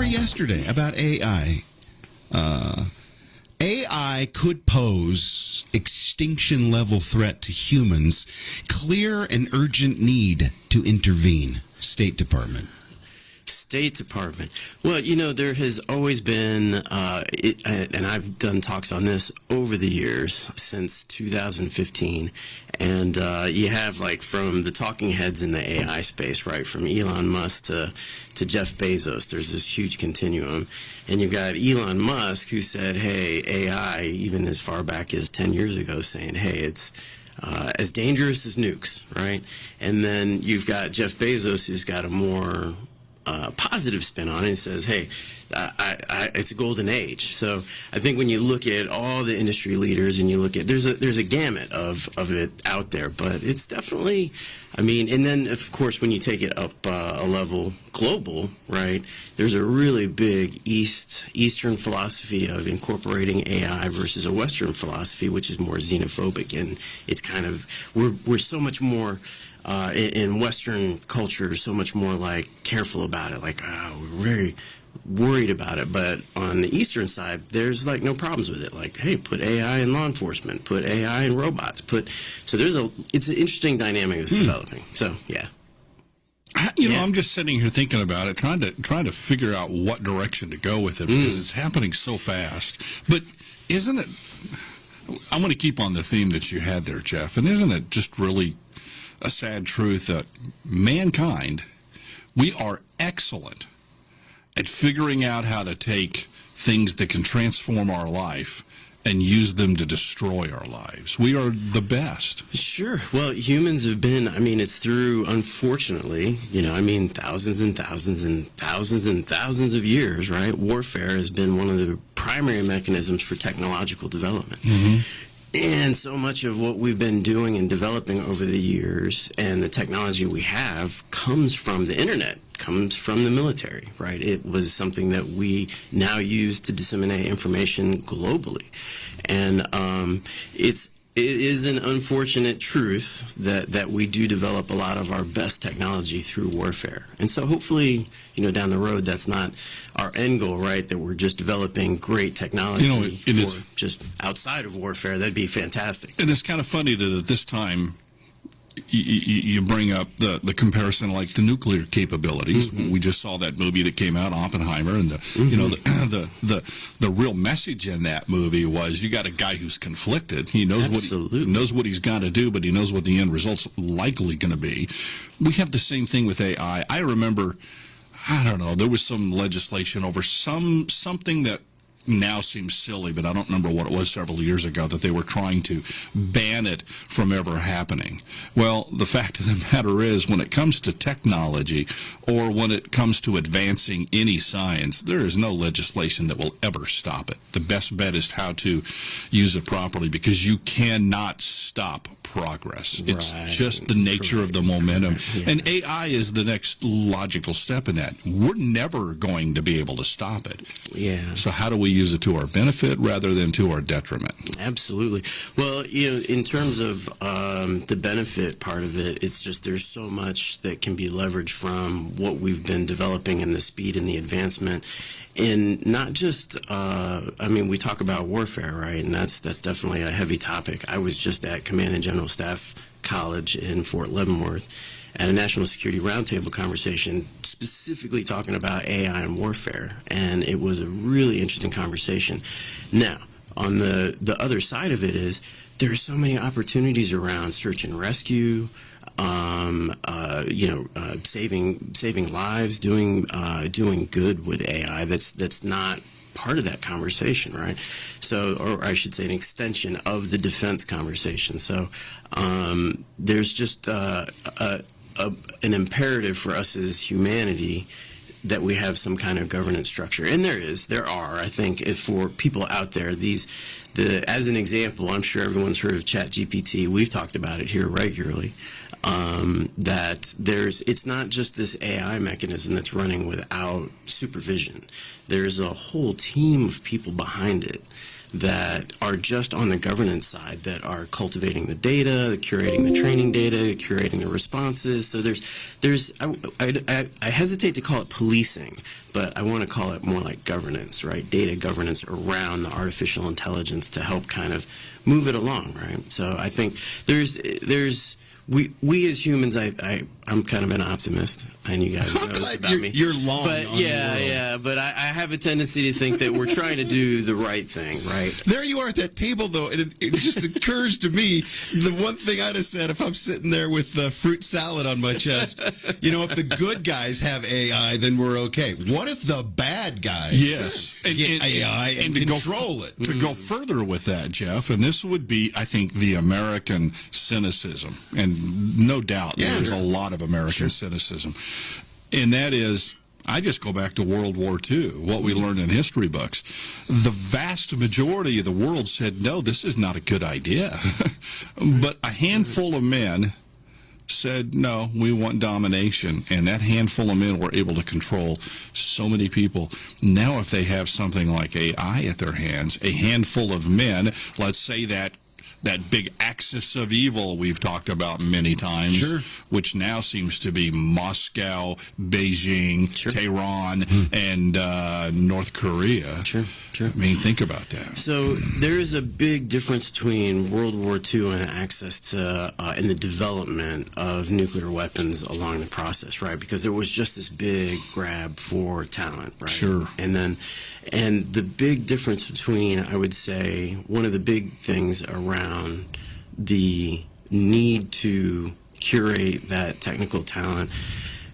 story yesterday about AI. AI could pose extinction-level threat to humans. Clear and urgent need to intervene. State Department. State Department. Well, there has always been, and I've done talks on this over the years since 2015, and you have from the talking heads in the AI space, right, from Elon Musk to Jeff Bezos. There's this huge continuum, and you've got Elon Musk who said, hey, AI, even as far back as 10 years ago, saying, hey, it's as dangerous as nukes, right? And then you've got Jeff Bezos who's got a more positive spin on it and says, hey, it's a golden age. So I think when you look at all the industry leaders and you look at, there's a gamut of it out there, but it's definitely, and then of course when you take it up a level global, right, there's a really big Eastern philosophy of incorporating AI versus a Western philosophy, which is more xenophobic, and it's kind of, we're so much more in Western culture, so much more careful about it, we're very worried about it. But on the Eastern side, there's no problems with it. Hey, put AI in law enforcement, put AI in robots, so it's an interesting dynamic that's developing. So yeah. I'm just sitting here thinking about it, trying to figure out what direction to go with it, because it's happening so fast. But isn't it? I'm going to keep on the theme that you had there, Jeff. And isn't it just really a sad truth that mankind, we are excellent at figuring out how to take things that can transform our life and use them to destroy our lives. We are the best. Sure. Well, humans have been, it's through, unfortunately, thousands and thousands and thousands and thousands of years, right? Warfare has been one of the primary mechanisms for technological development. And so much of what we've been doing and developing over the years and the technology we have comes from the internet, comes from the military, right? It was something that we now use to disseminate information globally. And it is an unfortunate truth that we do develop a lot of our best technology through warfare. And so hopefully, down the road, that's not our end goal, right? That we're just developing great technology for just outside of warfare. That'd be fantastic. And it's kind of funny that at this time, you bring up the comparison to nuclear capabilities. We just saw that movie that came out, Oppenheimer, and the real message in that movie was you got a guy who's conflicted. He knows what he's got to do, but he knows what the end result's likely going to be. We have the same thing with AI. I remember, there was some legislation over something that now seems silly, but I don't remember what it was several years ago, that they were trying to ban it from ever happening. Well, the fact of the matter is, when it comes to technology or when it comes to advancing any science, there is no legislation that will ever stop it. The best bet is how to use it properly, because you cannot stop progress. It's just the nature of the momentum. Yeah. And AI is the next logical step in that. We're never going to be able to stop it. Yeah. So how do we use it to our benefit rather than to our detriment? Absolutely. Well, in terms of the benefit part of it, it's just there's so much that can be leveraged from what we've been developing and the speed and the advancement. And not just, we talk about warfare, right? And that's definitely a heavy topic. I was just at Command and General Staff College in Fort Leavenworth at a National Security Roundtable conversation specifically talking about AI and warfare. And it was a really interesting conversation. Now, on the other side of it is there are so many opportunities around search and rescue, saving lives, doing good with AI. That's not part of that conversation, right? So, or I should say, an extension of the defense conversation. So, there's just an imperative for us as humanity that we have some kind of governance structure, and there are. I think if for people out there, as an example, I'm sure everyone's heard of ChatGPT. We've talked about it here regularly. That it's not just this AI mechanism that's running without supervision. There's a whole team of people behind it that are just on the governance side, that are cultivating the data, curating the training data, curating the responses. So I hesitate to call it policing, but I want to call it more like governance, right? Data governance around the artificial intelligence to help kind of move it along, right? So I think we as humans, I'm kind of an optimist, and you guys know this about me. You're long. But on the world. but I have a tendency to think that we're trying to do the right thing, right? There you are at that table, though, and it just occurs to me the one thing I'd have said if I'm sitting there with fruit salad on my chest. If the good guys have AI, then we're okay. What if the bad guys get AI and control it? To go further with that, Jeff, and this would be, I think, the American cynicism, and no doubt there's a lot of American cynicism, and that is, I just go back to World War II, what we learned in history books. The vast majority of the world said, no, this is not a good idea. But a handful of men said, no, we want domination. And that handful of men were able to control so many people. Now, if they have something like AI at their hands, a handful of men, let's say that big axis of evil we've talked about many times, which now seems to be Moscow, Beijing, Tehran, and North Korea. Sure. I mean, think about that. So there is a big difference between World War II and access to and the development of nuclear weapons along the process, right? Because there was just this big grab for talent, right? Sure. And the big difference between, I would say, one of the big things around the need to curate that technical talent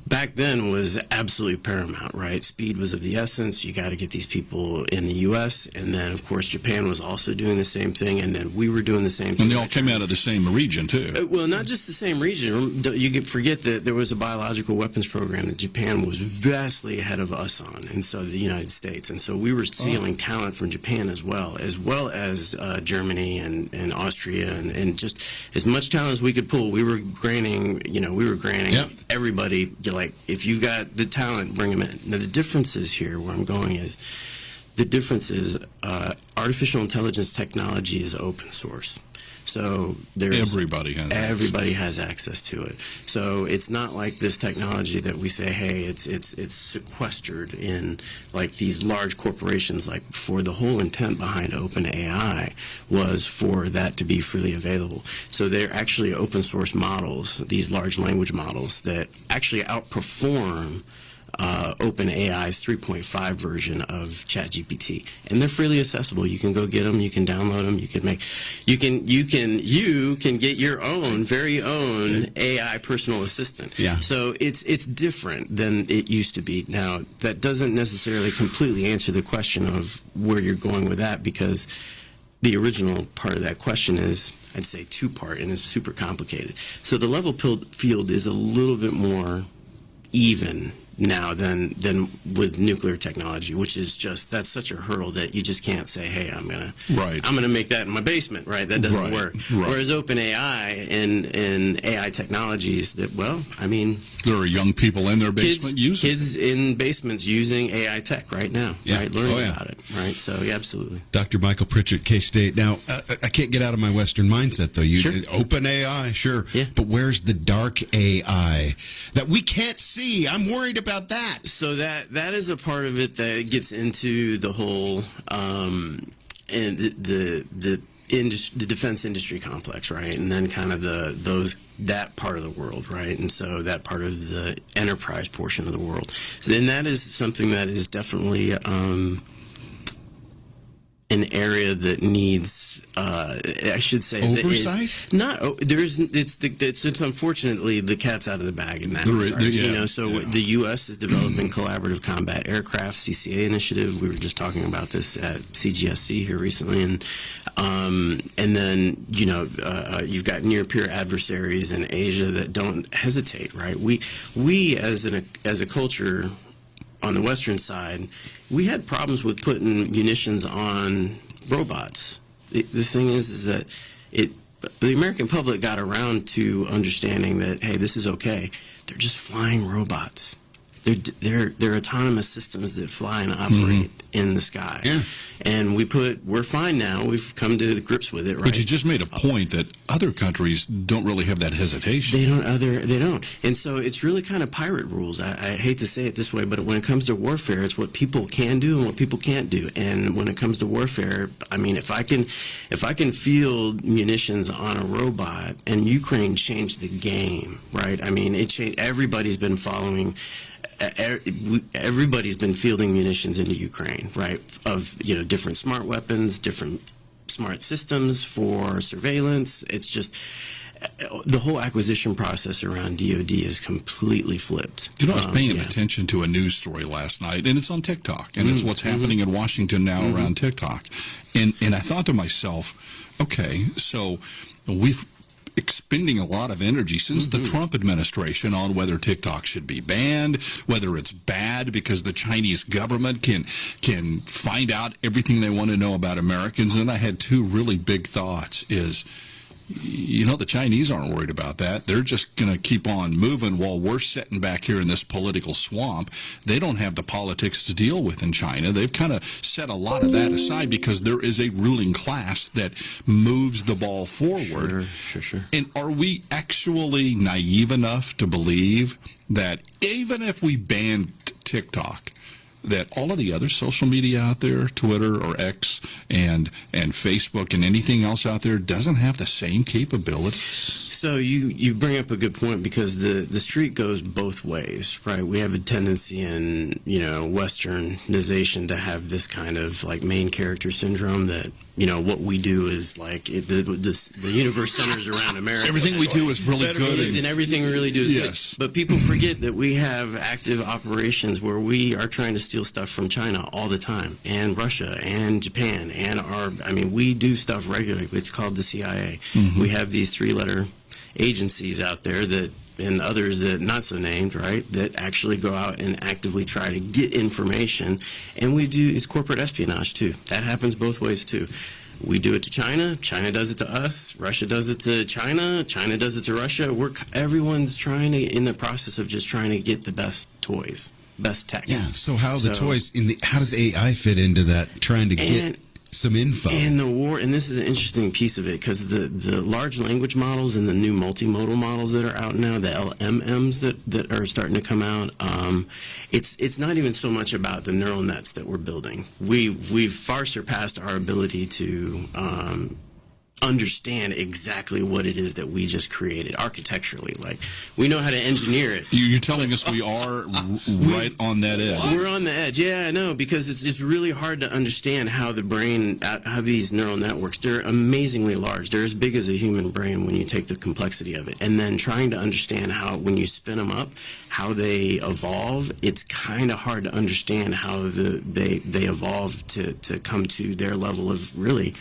back then was absolutely paramount, right? Speed was of the essence. You got to get these people in the U.S., and then, of course, Japan was also doing the same thing, and then we were doing the same thing. And they all came out of the same region, too. Well, not just the same region. You could forget that there was a biological weapons program that Japan was vastly ahead of us on, and so the United States. And so we were stealing talent from Japan as well as Germany and Austria, and just as much talent as we could pull. We were granting everybody, like, if you've got the talent, bring them in. Now, the differences here, where I'm going is, artificial intelligence technology is open source. So everybody has access to it. So it's not like this technology that we say, hey, it's sequestered in like these large corporations. Like, for the whole intent behind OpenAI was for that to be freely available. So they're actually open source models, these large language models that actually outperform OpenAI's 3.5 version of ChatGPT, and they're freely accessible. You can go get them. You can download them. You can get your own very own AI personal assistant. Yeah. So it's different than it used to be. Now, that doesn't necessarily completely answer the question of where you're going with that, because the original part of that question is, I'd say, two-part, and it's super complicated. So the level field is a little bit more even now than with nuclear technology, which is just, that's such a hurdle that you just can't say, hey, I'm gonna make that in my basement, right? That doesn't work. Right. Whereas OpenAI and AI technologies, that, well, I mean, there are young people in their basement using kids in basements using AI tech right now, right? Learning about it, right? So, yeah, absolutely. Dr. Michael Pritchard, K-State. Now, I can't get out of my Western mindset, though. Open AI, sure. Yeah. But where's the dark AI that we can't see? I'm worried about that. So that is a part of it that gets into the whole and the defense industry complex, right? And then kind of that part of the world, right? And so that part of the enterprise portion of the world. So then that is something that is definitely an area that needs, I should say, oversight. It's unfortunately the cat's out of the bag in that regard. So the U.S. is developing collaborative combat aircraft, CCA initiative. We were just talking about this at CGSC here recently, and then you've got near peer adversaries in Asia that don't hesitate, right? We as a culture on the Western side, we had problems with putting munitions on robots. The thing is that the American public got around to understanding that, hey, this is okay. They're just flying robots. they're autonomous systems that fly and operate in the sky. Yeah. And we're fine now. We've come to grips with it, right? But you just made a point that other countries don't really have that hesitation. They don't. And so it's really kind of pirate rules. I hate to say it this way, but when it comes to warfare, it's what people can do and what people can't do. And when it comes to warfare, I mean, if I can field munitions on a robot, and Ukraine changed the game, right? I mean, it changed. Everybody's been following. Everybody's been fielding munitions into Ukraine, right? Of different smart weapons, different smart systems for surveillance. It's just the whole acquisition process around DoD is completely flipped. I was paying attention to a news story last night, and it's on TikTok, and it's what's happening in Washington now around TikTok. And I thought to myself, okay, so we've expending a lot of energy since the Trump administration on whether TikTok should be banned, whether it's bad because the Chinese government can find out everything they want to know about Americans. And I had two really big thoughts is, the Chinese aren't worried about that. They're just going to keep on moving while we're sitting back here in this political swamp. They don't have the politics to deal with in China. They've kind of set a lot of that aside because there is a ruling class that moves the ball forward. Sure. And are we actually naive enough to believe that even if we banned TikTok, that all of the other social media out there, Twitter or X and Facebook and anything else out there, doesn't have the same capabilities? So you bring up a good point, because the street goes both ways, right? We have a tendency in westernization to have this kind of like main character syndrome that what we do is like the universe centers around America. Everything we do is really good, and everything we really do is yes. good. But people forget that we have active operations where we are trying to steal stuff from China all the time, and Russia and Japan, and we do stuff regularly. It's called the CIA. We have these 3-letter agencies out there and others that not so named, right, that actually go out and actively try to get information. And it's corporate espionage too. That happens both ways too. We do it to China. China does it to us. Russia does it to China. China does it to Russia. Everyone's in the process of just trying to get the best toys, best tech. Yeah. So how does AI fit into that? Trying to get some info. And the war, and this is an interesting piece of it, because the large language models and the new multimodal models that are out now, the LMMs that are starting to come out, it's not even so much about the neural nets that we're building. We've far surpassed our ability to understand exactly what it is that we just created architecturally. Like, we know how to engineer it. You're telling us we are right on that edge. We're on the edge. Yeah, I know, because it's really hard to understand how the brain, how these neural networks, they're amazingly large. They're as big as a human brain when you take the complexity of it. And then trying to understand how, when you spin them up, how they evolve, it's kind of hard to understand how they evolve to come to their level of really,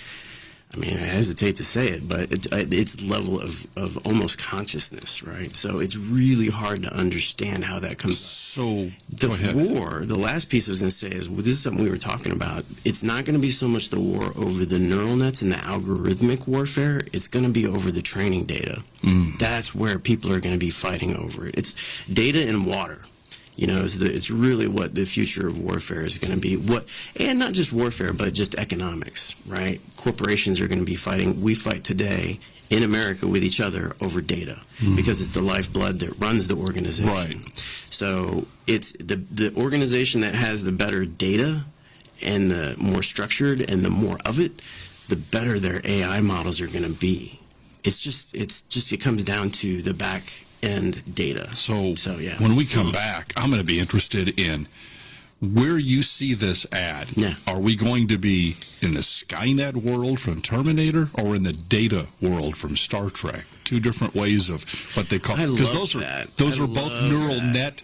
I hesitate to say it, but it's level of almost consciousness, right? So it's really hard to understand how that comes. So the last piece I was going to say is, this is something we were talking about. It's not going to be so much the war over the neural nets and the algorithmic warfare. It's going to be over the training data. That's where people are going to be fighting over it. It's data and water. It's really what the future of warfare is going to be. And not just warfare, but just economics, right? Corporations are going to be fighting. We fight today in America with each other over data, because it's the lifeblood that runs the organization. Right. So it's the organization that has the better data and the more structured and the more of it, the better their AI models are going to be. It comes down to the back end data. So yeah. When we come back, I'm going to be interested in where you see this ad. Yeah. Are we going to be in the Skynet world from Terminator, or in the data world from Star Trek? Two different ways of what they call, because those are both neural net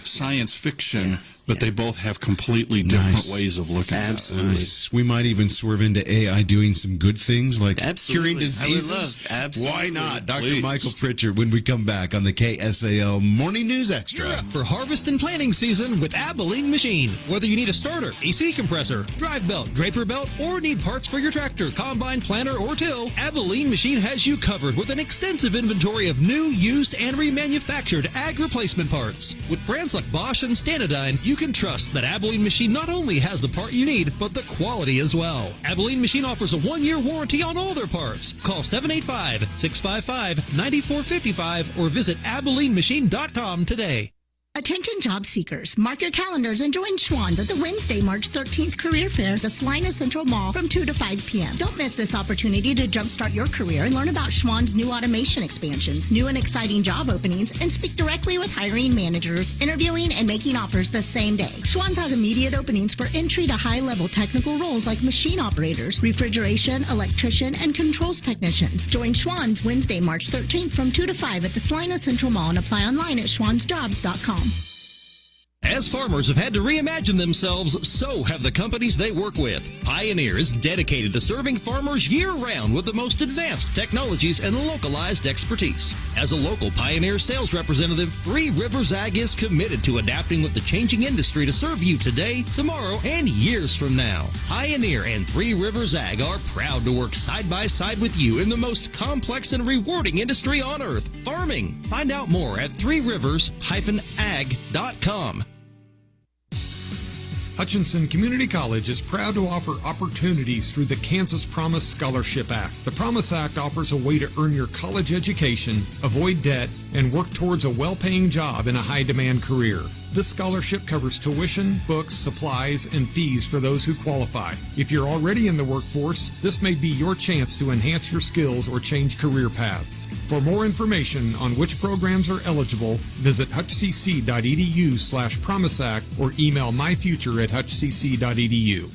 science fiction But they both have completely different Nice. ways of looking Absolutely. at it. We might even swerve into AI doing some good things like Absolutely. curing diseases. I would love. Absolutely. Why not? Dr. Please. Michael Pritchard when we come back on the KSAL Morning News Extra. Gear up for harvest and planting season with Abilene Machine. Whether you need a starter, AC compressor, drive belt, draper belt, or need parts for your tractor, combine, planter, or till, Abilene Machine has you covered with an extensive inventory of new, used, and remanufactured ag replacement parts. With brands like Bosch and Stanadyne, you can trust that Abilene Machine not only has the part you need, but the quality as well. Abilene Machine offers a 1-year warranty on all their parts. Call 785-655-9455 or visit AbileneMachine.com today. Attention job seekers, mark your calendars and join Schwann's at the Wednesday, March 13th Career Fair at the Salina Central Mall from 2 to 5 p.m. Don't miss this opportunity to jumpstart your career and learn about Schwann's new automation expansions, new and exciting job openings, and speak directly with hiring managers, interviewing and making offers the same day. Schwann's has immediate openings for entry to high-level technical roles like machine operators, refrigeration, electrician, and controls technicians. Join Schwann's Wednesday, March 13th from 2 to 5 at the Salina Central Mall and apply online at schwannsjobs.com. As farmers have had to reimagine themselves, so have the companies they work with. Pioneer is dedicated to serving farmers year-round with the most advanced technologies and localized expertise. As a local Pioneer sales representative, Three Rivers Ag is committed to adapting with the changing industry to serve you today, tomorrow, and years from now. Pioneer and Three Rivers Ag are proud to work side by side with you in the most complex and rewarding industry on earth, farming. Find out more at threerivers-ag.com. Hutchinson Community College is proud to offer opportunities through the Kansas Promise Scholarship Act. The Promise Act offers a way to earn your college education, avoid debt, and work towards a well-paying job in a high-demand career. This scholarship covers tuition, books, supplies, and fees for those who qualify. If you're already in the workforce, this may be your chance to enhance your skills or change career paths. For more information on which programs are eligible, visit hutchcc.edu/promiseact or email myfuture@hutchcc.edu.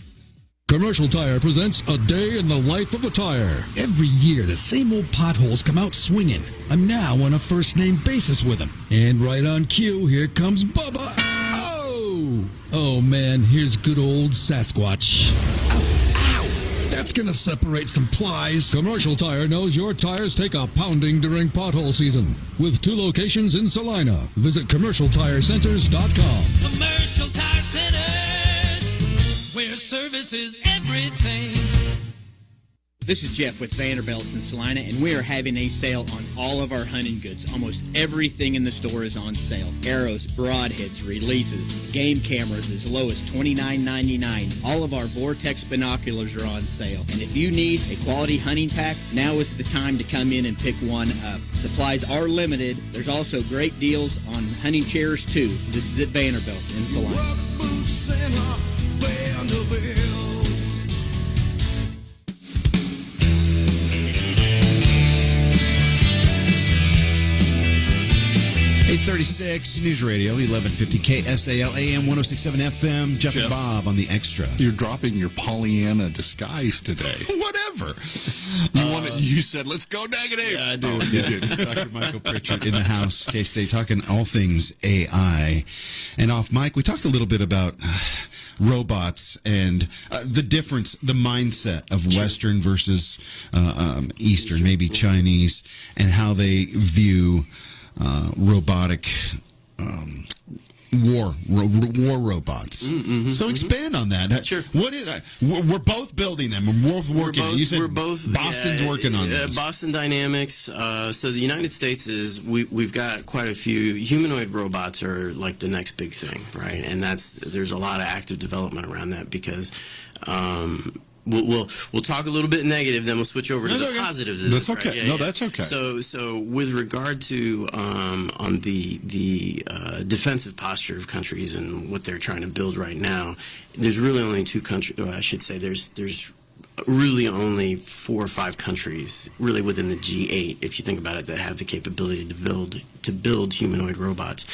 Commercial Tire presents A Day in the Life of a Tire. Every year, the same old potholes come out swinging. I'm now on a first-name basis with them. And right on cue, here comes Bubba. Oh! Oh, man, here's good old Sasquatch. Ow! Ow! That's gonna separate some plies. Commercial Tire knows your tires take a pounding during pothole season. With 2 locations in Salina. Visit CommercialTireCenters.com. Commercial Tire Centers, where service is everything. This is Jeff with Vanderbilt's in Salina, and we are having a sale on all of our hunting goods. Almost everything in the store is on sale. Arrows, broadheads, releases, game cameras as low as $29.99. All of our Vortex binoculars are on sale. And if you need a quality hunting pack, now is the time to come in and pick one up. Supplies are limited. There's also great deals on hunting chairs, too. This is at Vanderbilt's in Salina. 836 News Radio, 1150 KSAL AM 1067 FM. Jeff and Bob on the Extra. You're dropping your Pollyanna disguise today. Whatever. You said, let's go negative. Yeah, I do. Oh, You did. Dr. Michael Pritchard in the house. K-State talking all things AI. And off mic, we talked a little bit about robots and the difference, the mindset of Western versus Eastern, maybe Chinese, and how they view robotic war robots. So expand on that. Sure. What is we're both building them. We're working. You said we're both. Boston's working on this. Boston Dynamics. So the United States is we've got quite a few humanoid robots are like the next big thing, right? And there's a lot of active development around that because. We'll talk a little bit negative, then we'll switch over to the positives. That's okay. Right? Yeah, that's okay. So with regard to on the defensive posture of countries and what they're trying to build right now, there's really only 2 countries. I should say there's really only 4 or 5 countries really within the G8, if you think about it, that have the capability to build humanoid robots,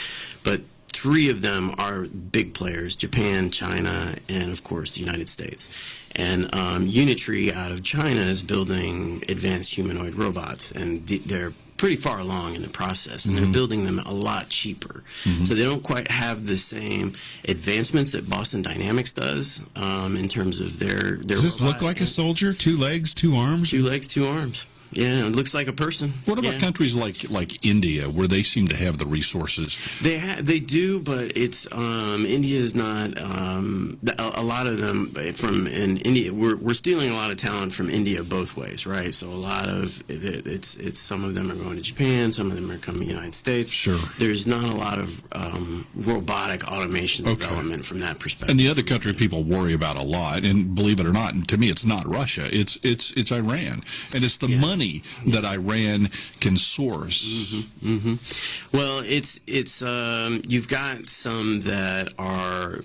but 3 of them are big players: Japan, China, and of course the United States. And Unitree out of China is building advanced humanoid robots, and they're pretty far along in the process, and they're building them a lot cheaper. So they don't quite have the same advancements that Boston Dynamics does in terms of their Does this look like a soldier? 2 legs, 2 arms? 2 legs, 2 arms. Yeah, it looks like a person. What about countries like India, where they seem to have the resources? They do, but it's India is not. A lot of them from in India. We're stealing a lot of talent from India both ways, right? So a lot of it's some of them are going to Japan, some of them are coming to the United States. Sure. There's not a lot of robotic automation development from that perspective. And the other country people worry about a lot, and believe it or not, and to me, it's not Russia. It's Iran, and it's the money that Iran can source. Well, it's you've got some that are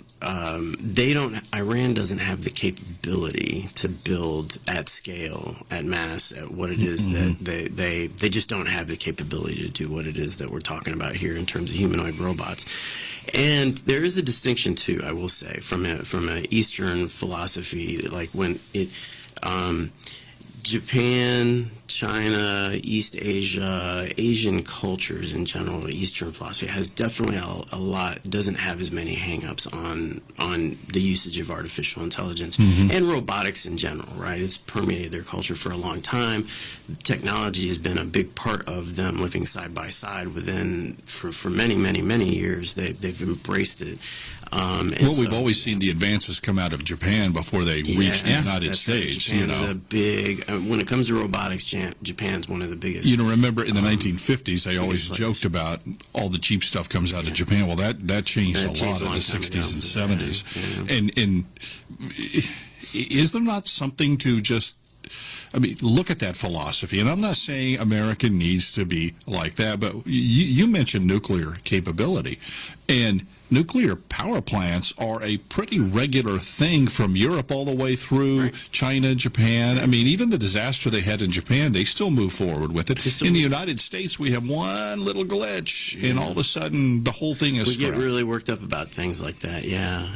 Iran doesn't have the capability to build at scale, at mass, at what it is that they just don't have the capability to do what it is that we're talking about here in terms of humanoid robots. And there is a distinction too, I will say, from a Eastern philosophy, like when it Japan, China, East Asia, Asian cultures in general, Eastern philosophy has definitely a lot, doesn't have as many hang-ups on the usage of artificial intelligence and robotics in general, right? It's permeated their culture for a long time. Technology has been a big part of them living side by side for many, many, many years. They've embraced it. We've always seen the advances come out of Japan before they reach the United States. Japan's a big, when it comes to robotics, Japan's one of the biggest. Remember in the 1950s, they always joked about all the cheap stuff comes out of Japan. Well, that changed a lot in the 60s and 70s. And is there not something to just, look at that philosophy. And I'm not saying America needs to be like that, but you mentioned nuclear capability. And nuclear power plants are a pretty regular thing from Europe all the way through China, Japan. Even the disaster they had in Japan, they still move forward with it. In the United States, we have one little glitch, and all of a sudden, the whole thing is We get really worked up about things like that,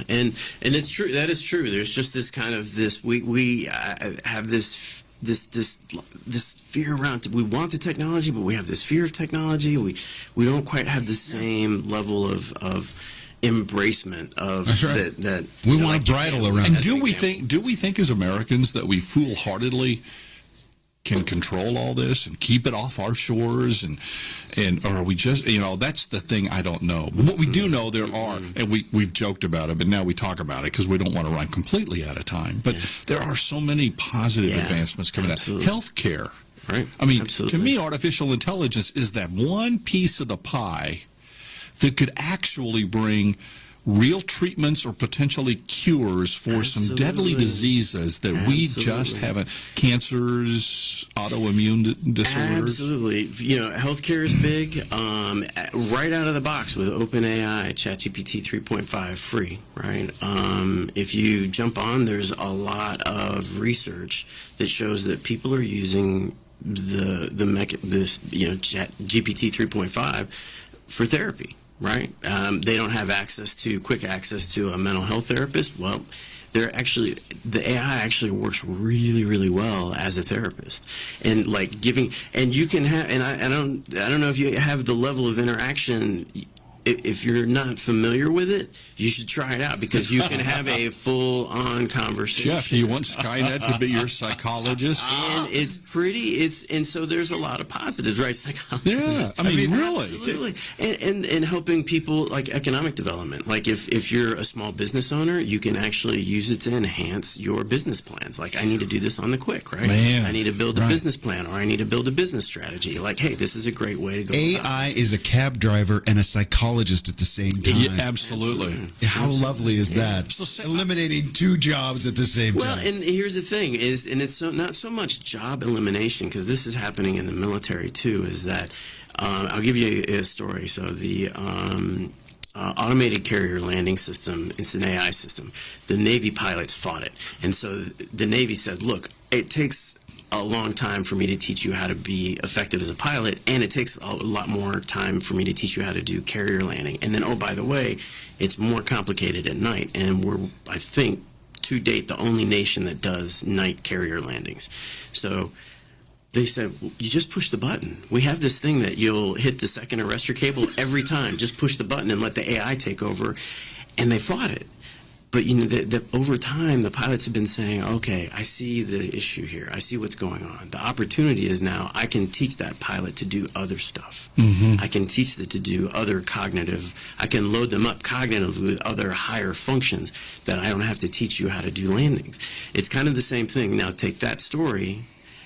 And it's true. That is true. There's just this kind of we have this fear around. We want the technology, but we have this fear of technology. We don't quite have the same level of embracement of that we want to bridle around. And do we think as Americans that we foolhardily can control all this and keep it off our shores, and or are we just, that's the thing I don't know. But what we do know, there are, and we've joked about it, but now we talk about it because we don't want to run completely out of time. But there are so many positive advancements coming out. Healthcare. Right. To me, artificial intelligence is that one piece of the pie that could actually bring real treatments or potentially cures for some deadly diseases that we just haven't. Cancers, autoimmune disorders. Absolutely. Healthcare is big. Right out of the box with OpenAI, ChatGPT 3.5 free, right? If you jump on, there's a lot of research that shows that people are using GPT 3.5 for therapy. Right? They don't have quick access to a mental health therapist. Well, the AI actually works really, really well as a therapist, and you can have, and I don't know if you have the level of interaction. If you're not familiar with it, you should try it out because you can have a full-on conversation. Jeff, do you want Skynet to be your psychologist? And and so there's a lot of positives, right? Psychologists. Yeah, really. Absolutely. And helping people, like economic development. Like if you're a small business owner, you can actually use it to enhance your business plans. Like, I need to do this on the quick, right? I need to build a business plan, or I need to build a business strategy. Like, hey, this is a great way to go. AI is a cab driver and a psychologist at the same time. Yeah, absolutely. How lovely is that? So eliminating 2 jobs at the same time. Well, and here's the thing it's not so much job elimination, because this is happening in the military too, is that I'll give you a story. So the automated carrier landing system, it's an AI system. The Navy pilots fought it. And so the Navy said, look, it takes a long time for me to teach you how to be effective as a pilot, and it takes a lot more time for me to teach you how to do carrier landing. And then, oh, by the way, it's more complicated at night, and we're, I think, to date, the only nation that does night carrier landings. So they said, well, you just push the button. We have this thing that you'll hit the second arrestor cable every time. Just push the button and let the AI take over. And they fought it. But, over time, the pilots have been saying, okay, I see the issue here. I see what's going on. The opportunity is now I can teach that pilot to do other stuff. I can teach them to do other cognitive, I can load them up cognitively with other higher functions that I don't have to teach you how to do landings. It's kind of the same thing. Now take that story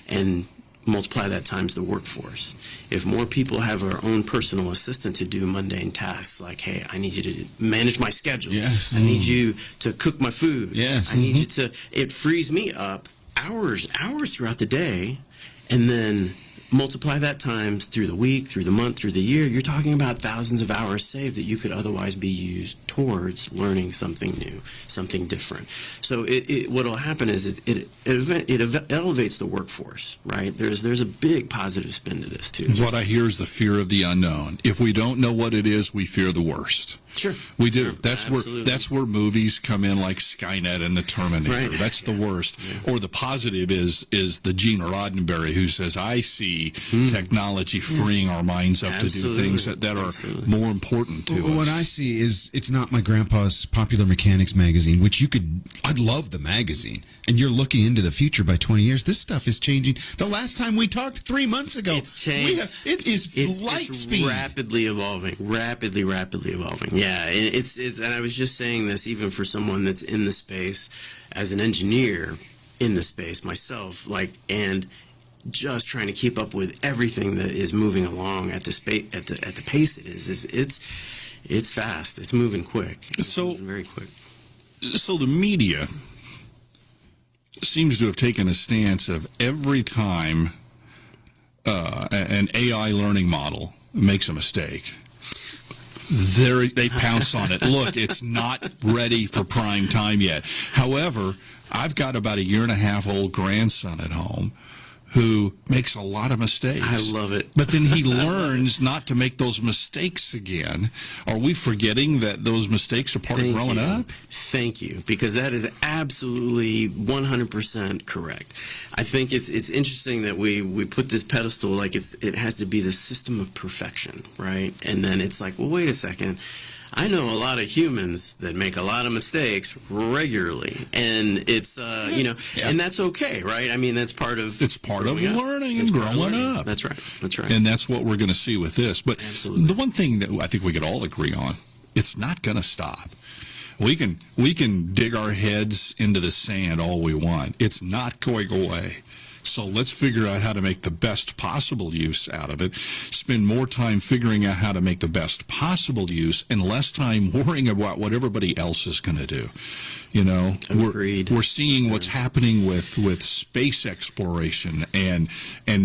and multiply that times the workforce. If more people have our own personal assistant to do mundane tasks like, hey, I need you to manage my schedule. Yes. I need you to cook my food. Yes. I need you to, it frees me up hours throughout the day, and then multiply that times through the week, through the month, through the year. You're talking about thousands of hours saved that you could otherwise be used towards learning something new, something different. So what will happen is it elevates the workforce, right? There's a big positive spin to this too. What I hear is the fear of the unknown. If we don't know what it is, we fear the worst. Sure. We do. Sure. That's Absolutely. where movies come in, like Skynet and the Terminator. Right. That's the worst. Yeah. Or the positive is the Gene Roddenberry who says, I see technology freeing our minds up to do things that are more important to us. What I see is it's not my grandpa's Popular Mechanics magazine, which I'd love the magazine. And you're looking into the future by 20 years. This stuff is changing. The last time we talked 3 months ago, It's changed. It is light speed. Rapidly evolving. Yeah, and I was just saying this even for someone that's in the space as an engineer in the space myself, and just trying to keep up with everything that is moving along at the pace it is. It's fast. It's moving quick. It's moving very quick. So the media seems to have taken a stance of every time an AI learning model makes a mistake, they pounce on it. Look, it's not ready for prime time yet. However, I've got about 1.5-year-old grandson at home who makes a lot of mistakes. I love it. But then he learns not to make those mistakes again. Are we forgetting that those mistakes are part of growing up? Thank you, because that is absolutely 100% correct. I think it's interesting that we put this pedestal like it has to be the system of perfection, right? And then it's like, well, wait a second. I know a lot of humans that make a lot of mistakes regularly, and it's and that's okay, right? I mean, that's part of learning and growing up. That's right. And that's what we're going to see with this. But Absolutely. The one thing that I think we could all agree on, it's not going to stop. We can dig our heads into the sand all we want. It's not going away. So let's figure out how to make the best possible use out of it. Spend more time figuring out how to make the best possible use and less time worrying about what everybody else is going to do. Agreed. We're seeing what's happening with space exploration and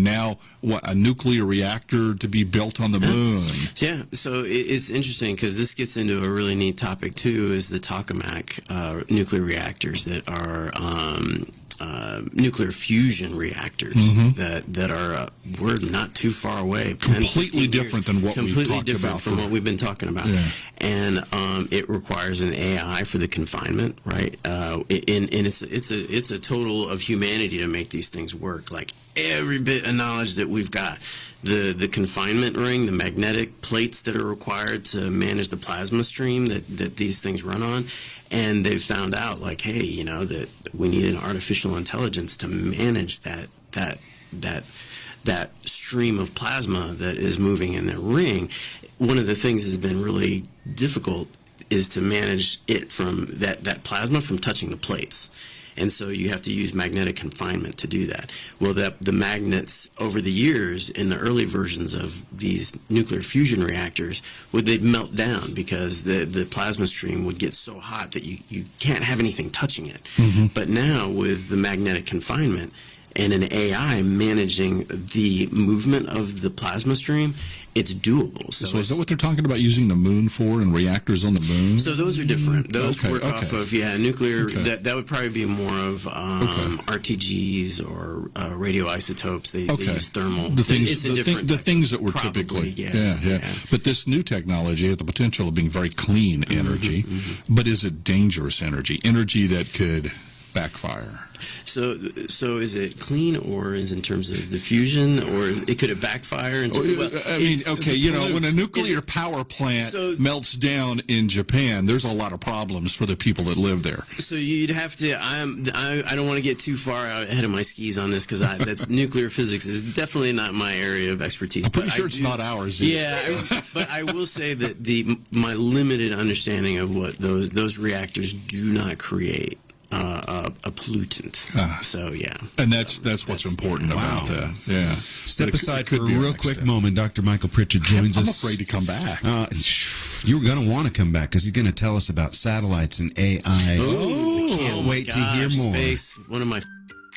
now a nuclear reactor to be built on the moon. Yeah, so it's interesting because this gets into a really neat topic too, is the tokamak nuclear reactors that are nuclear fusion reactors that are we're not too far away. Completely different than what we've talked about. Completely different from what we've been talking about. Yeah. And it requires an AI for the confinement, right? And it's a total of humanity to make these things work. Like every bit of knowledge that we've got. The confinement ring, the magnetic plates that are required to manage the plasma stream that these things run on, and they've found out, like, hey, that we need an artificial intelligence to manage that stream of plasma that is moving in the ring. One of the things that's been really difficult is to manage it from that plasma from touching the plates. And so you have to use magnetic confinement to do that. Well, the magnets over the years in the early versions of these nuclear fusion reactors, they'd melt down because the plasma stream would get so hot that you can't have anything touching it. But now with the magnetic confinement and an AI managing the movement of the plasma stream, it's doable. So is that what they're talking about using the moon for and reactors on the moon? So those are different. Those work off of nuclear. Okay. That would probably be more of RTGs or radioisotopes. They use thermal. The things, it's a different the things that were probably, typically yeah. But this new technology has the potential of being very clean energy. But is it dangerous energy? Energy that could backfire? So is it clean, or is it in terms of the fusion, or could it backfire? When a nuclear power plant melts down in Japan, there's a lot of problems for the people that live there. So you'd have to. I don't want to get too far out ahead of my skis on this, because that's nuclear physics is definitely not my area of expertise. I'm pretty sure it's not ours either. Yeah, but I will say that my limited understanding of what those reactors do not create a pollutant. So yeah, and that's what's important about that. Yeah. Step aside for a real quick moment. Dr. Michael Pritchard joins us. I'm afraid to come back. You're going to want to come back, because he's going to tell us about satellites and AI. Can't wait to hear more. Space, one of my.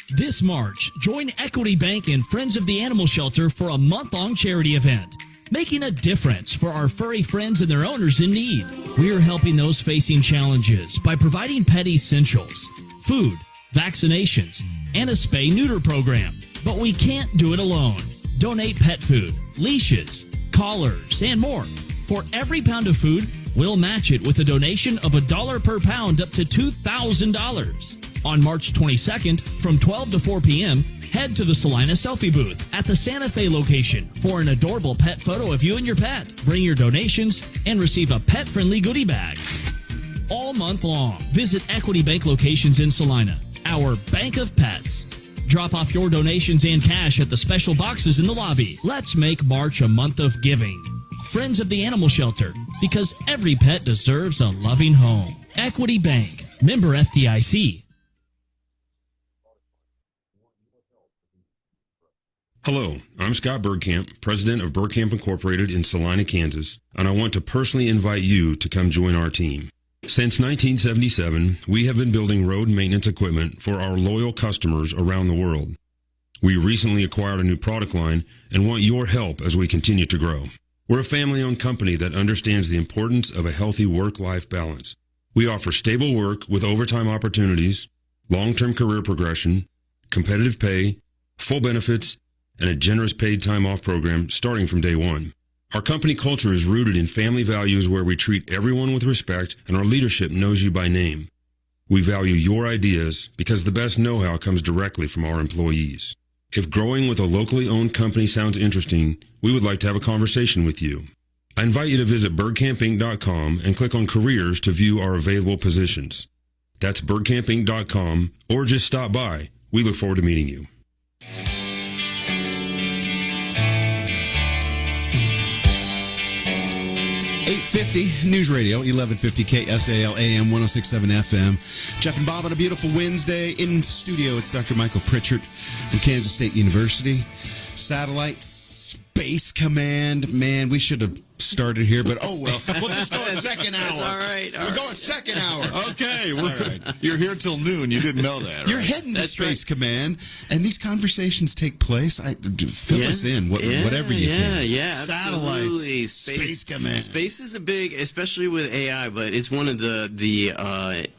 This March, join Equity Bank and Friends of the Animal Shelter for a month-long charity event, making a difference for our furry friends and their owners in need. We're helping those facing challenges by providing pet essentials, food, vaccinations, and a spay-neuter program. But we can't do it alone. Donate pet food, leashes, collars, and more. For every pound of food, we'll match it with a donation of $1 per pound up to $2,000. On March 22nd, from 12 to 4 p.m., head to the Salina Selfie Booth at the Santa Fe location for an adorable pet photo of you and your pet. Bring your donations and receive a pet-friendly goodie bag. All month long, visit Equity Bank locations in Salina, our bank of pets. Drop off your donations and cash at the special boxes in the lobby. Let's make March a month of giving. Friends of the Animal Shelter, because every pet deserves a loving home. Equity Bank, member FDIC. Hello, I'm Scott Bergkamp, president of Bergkamp Incorporated in Salina, Kansas, and I want to personally invite you to come join our team. Since 1977, we have been building road maintenance equipment for our loyal customers around the world. We recently acquired a new product line and want your help as we continue to grow. We're a family-owned company that understands the importance of a healthy work-life balance. We offer stable work with overtime opportunities, long-term career progression, competitive pay, full benefits, and a generous paid time off program starting from day one. Our company culture is rooted in family values where we treat everyone with respect, and our leadership knows you by name. We value your ideas because the best know-how comes directly from our employees. If growing with a locally owned company sounds interesting, we would like to have a conversation with you. I invite you to visit birdcampinc.com and click on careers to view our available positions. That's birdcampinc.com, or just stop by. We look forward to meeting you. 850 News Radio, 1150 KSAL AM 1067 FM. Jeff and Bob on a beautiful Wednesday. In studio, it's Dr. Michael Pritchard from Kansas State University. Satellite Space Command. Man, we should have started here, but oh well. We'll just go a second hour. That's all right. We're going second hour. Okay, you're here till noon. You didn't know that, right? You're heading to Space Command, and these conversations take place. Fill us in, whatever you can. Yeah, Satellites, absolutely. Space Command. Space is a big, especially with AI, but it's one of the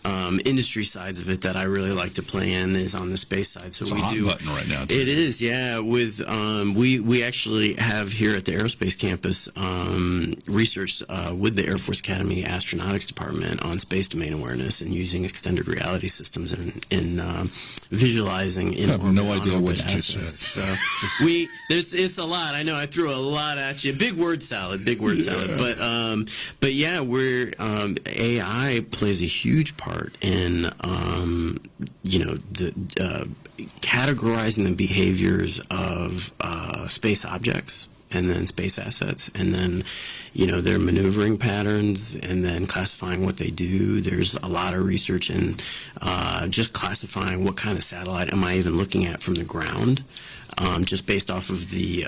industry sides of it that I really like to play in is on the space side. So it's a hot button right now. It is, yeah. With we actually have here at the aerospace campus research with the Air Force Academy Astronautics Department on space domain awareness and using extended reality systems in visualizing in I have no idea what you just said. So it's a lot. I know I threw a lot at you. Big word salad. But yeah, we're AI plays a huge part in categorizing the behaviors of space objects and then space assets, and then, their maneuvering patterns, and then classifying what they do. There's a lot of research in just classifying what kind of satellite am I even looking at from the ground, just based off of the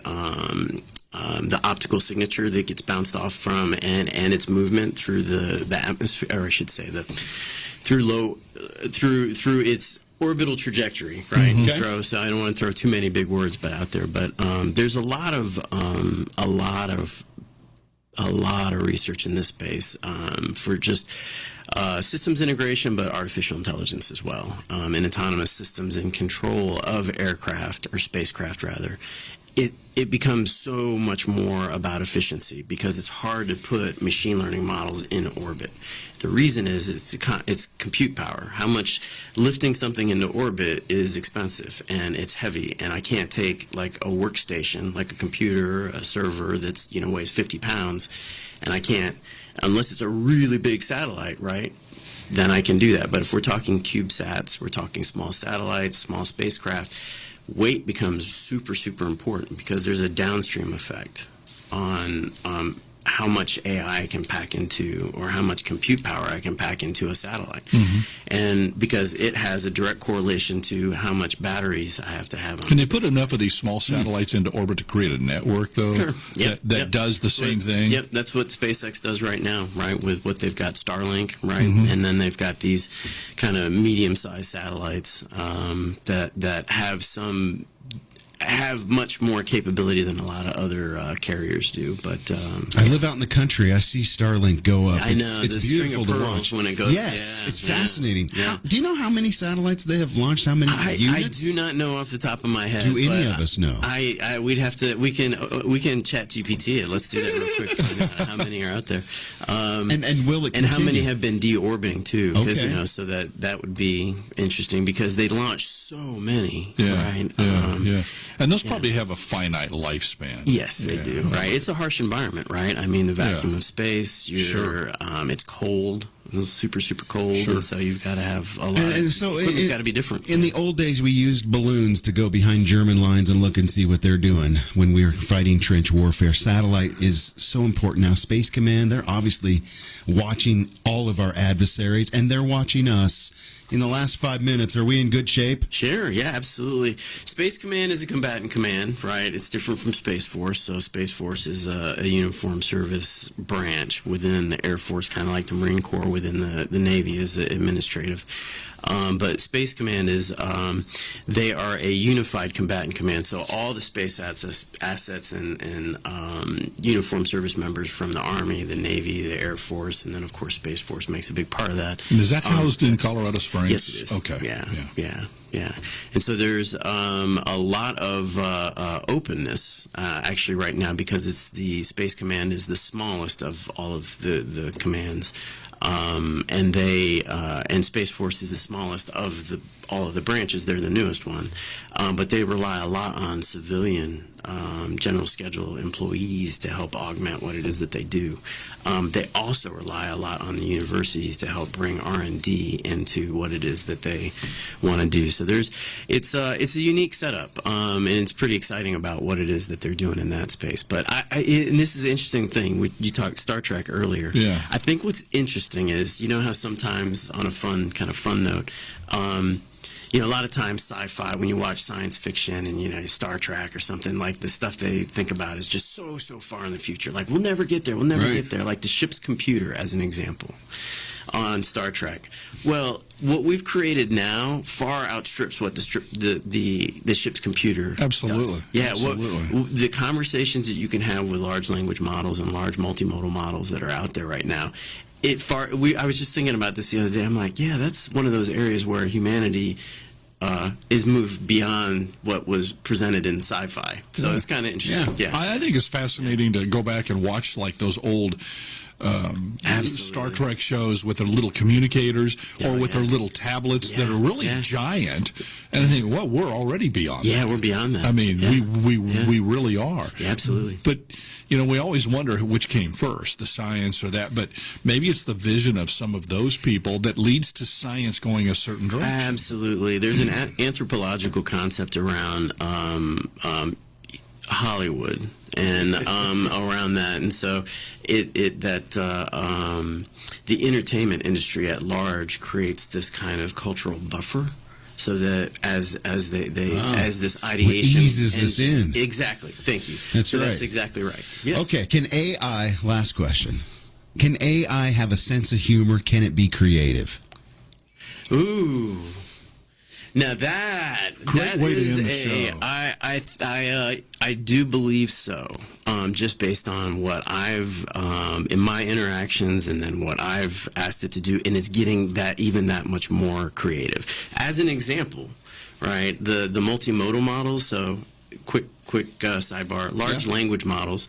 optical signature that gets bounced off from and its movement through the atmosphere, or I should say through its orbital trajectory, right? Mm-hmm. Okay. So I don't want to throw too many big words out there, but there's a lot of research in this space for just systems integration, but artificial intelligence as well, and autonomous systems and control of aircraft or spacecraft rather. it becomes so much more about efficiency because it's hard to put machine learning models in orbit. The reason is it's compute power. How much lifting something into orbit is expensive and it's heavy, and I can't take like a workstation, like a computer, a server that's weighs 50 pounds, and I can't, unless it's a really big satellite, right? Then I can do that. But if we're talking CubeSats, we're talking small satellites, small spacecraft, weight becomes super, super important because there's a downstream effect on how much AI I can pack into, or how much compute power I can pack into a satellite. And because it has a direct correlation to how much batteries I have to have on. Can they put enough of these small satellites into orbit to create a network, though, Sure. Yep. that does the same thing? Yep, that's what SpaceX does right now, right, with what they've got Starlink, right, and then they've got these kind of medium-sized satellites that have much more capability than a lot of other carriers do. But I live out in the country. I see Starlink go up. I know, it's the beautiful string of to pearls watch. when it goes. Yes, yeah, it's yeah, fascinating. Yeah. Do you know how many satellites they have launched? How many I units? do not know off the top of my head. Do any but of us know? We'd have to. We can chat GPT it. Let's do that real quick. Find out how many are out there. And will it and how many continue? have been deorbiting too? Because Okay. so that would be interesting because they launched so many. Yeah, Right. yeah. And those probably have a finite lifespan. Yes, they do. Right. It's a harsh environment, right? I mean, the vacuum of space. It's cold. It's super, super cold, and so you've got to have a lot. And so equipment's got to be different. In the old days, we used balloons to go behind German lines and look and see what they're doing when we were fighting trench warfare. Satellite is so important now. Space Command, they're obviously watching all of our adversaries, and they're watching us. In the last 5 minutes, are we in good shape? Sure, yeah, absolutely. Space Command is a combatant command, right? It's different from Space Force. So Space Force is a uniformed service branch within the Air Force, kind of like the Marine Corps within the Navy is administrative. But Space Command is, they are a unified combatant command. So all the space assets and uniformed service members from the Army, the Navy, the Air Force, and then, of course, Space Force makes a big part of that. And is that housed in Colorado Springs? Yes, it is. Okay. Yeah. And so there's a lot of openness actually right now because it's the Space Command is the smallest of all of the commands, and Space Force is the smallest of all of the branches. They're the newest one, but they rely a lot on civilian general schedule employees to help augment what it is that they do. They also rely a lot on the universities to help bring R&D into what it is that they want to do. So it's a unique setup, and it's pretty exciting about what it is that they're doing in that space. But and this is an interesting thing. You talked Star Trek earlier. Yeah. I think what's interesting is how sometimes on a fun note. A lot of times sci-fi, when you watch science fiction and, Star Trek or something, like the stuff they think about is just so far in the future. Like, we'll never get there. We'll never get there. Like the ship's computer, as an example, on Star Trek. Well, what we've created now far outstrips what the ship's computer Absolutely. does. Yeah, Absolutely. The conversations that you can have with large language models and large multimodal models that are out there right now, I was just thinking about this the other day. I'm like, yeah, that's one of those areas where humanity is moved beyond what was presented in sci-fi. So it's kind of interesting. Yeah. I think it's fascinating to go back and watch like those old Star Trek shows with their little communicators or with their little tablets that are really giant. And I think, well, we're already beyond that. Yeah, we're beyond that. I mean, we really are. Yeah, absolutely. But, we always wonder which came first, the science or that. But maybe it's the vision of some of those people that leads to science going a certain direction. Absolutely. There's an anthropological concept around Hollywood and around that, and so the entertainment industry at large creates this kind of cultural buffer, so that as this ideation eases us in. Exactly. Thank you. That's right. That's exactly right. Yes. Okay. Can AI? Last question. Can AI have a sense of humor? Can it be creative? Ooh. Now that Great way to is end the show. I do believe so. Just based on what I've in my interactions, and then what I've asked it to do, and it's getting that much more creative. As an example, right? The multimodal models. So quick sidebar. Large language models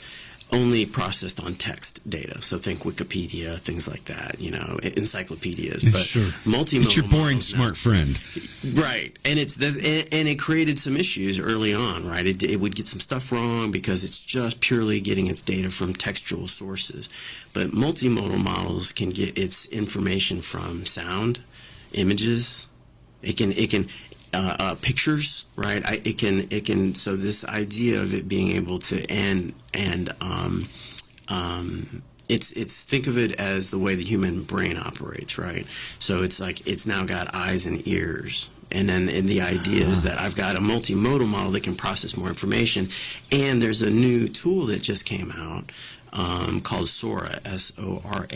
only processed on text data. So think Wikipedia, things like that, encyclopedias. But Sure. multimodal It's your boring models smart friend. Right, and it created some issues early on, right? It would get some stuff wrong because it's just purely getting its data from textual sources. But multimodal models can get its information from sound, images. It can pictures, right? It can. So this idea of it being able to it's think of it as the way the human brain operates, right? So it's like it's now got eyes and ears. And then the idea is that I've got a multimodal model that can process more information. And there's a new tool that just came out called Sora, Sora.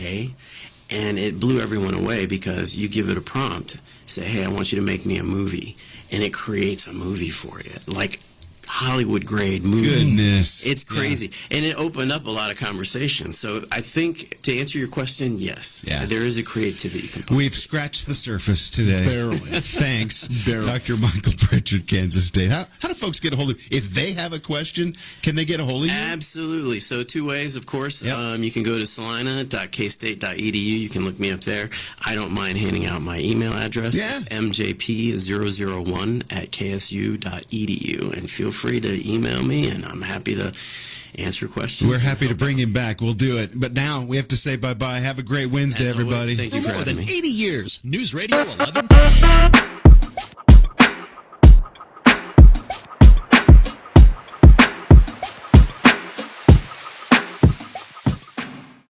And it blew everyone away because you give it a prompt, say, hey, I want you to make me a movie. And it creates a movie for you. Like Hollywood grade movie. Goodness. It's crazy. Yeah. And it opened up a lot of conversations. So I think to answer your question, yes. Yeah. There is a creativity component. We've scratched the surface today. Barely. Thanks, Barely. Dr. Michael Pritchard, Kansas State. How do folks get a hold of you? If they have a question, can they get a hold of you? Absolutely. So two ways, of course. Yep. You can go to salina.kstate.edu. You can look me up there. I don't mind handing out my email address. Yeah. It's mjp001@ksu.edu. And feel free to email me, and I'm happy to answer questions. We're happy to bring him back. We'll do it. But now we have to say bye-bye. Have a great Wednesday, As always, everybody. thank you for For more having than me. 80 years, News Radio 11.